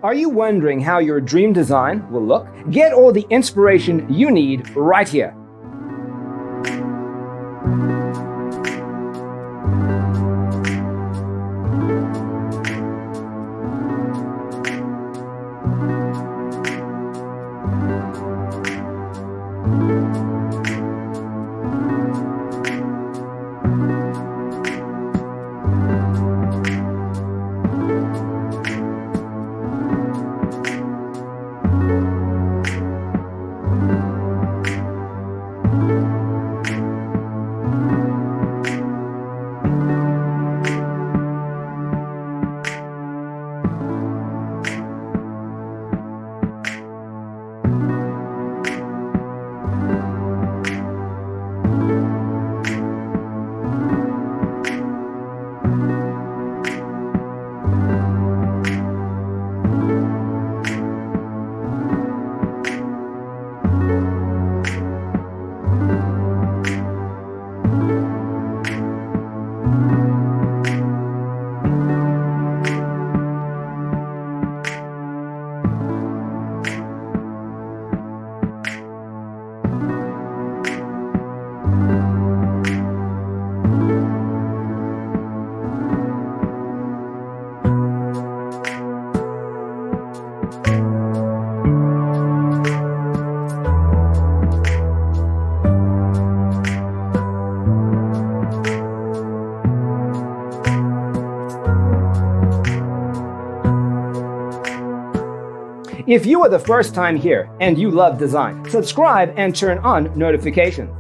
Are you wondering how your dream design will look? Get all the inspiration you need right here. If you are the first time here and you love design, subscribe and turn on notifications.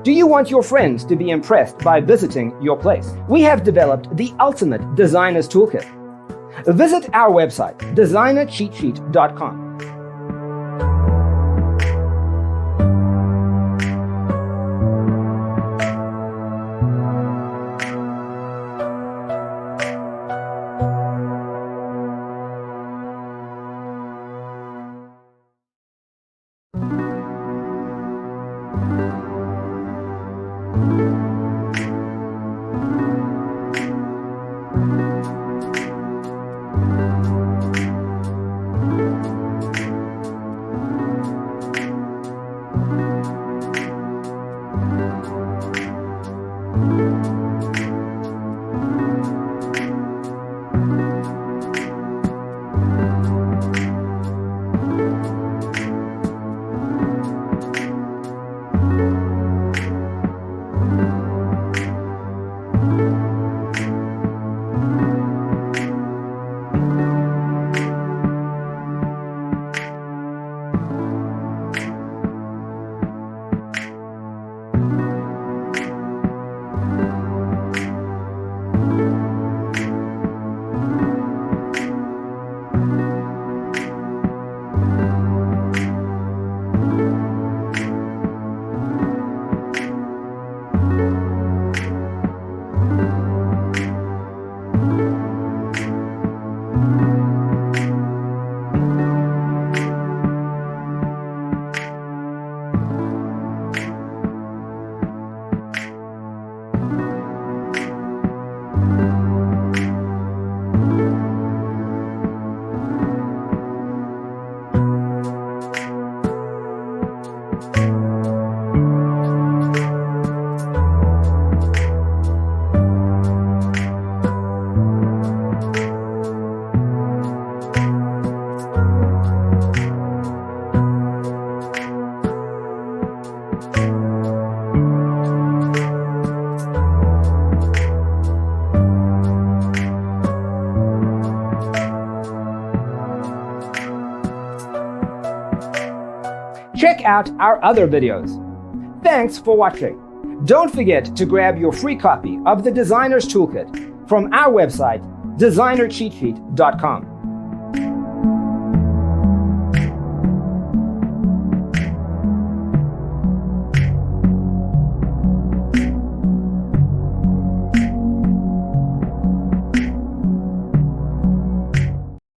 Do you want your friends to be impressed by visiting your place? We have developed the ultimate designer's toolkit. Visit our website, designercheatsheet.com. out our other videos. Thanks for watching. Don't forget to grab your free copy of the Designer's Toolkit from our website, designercheatsheet.com.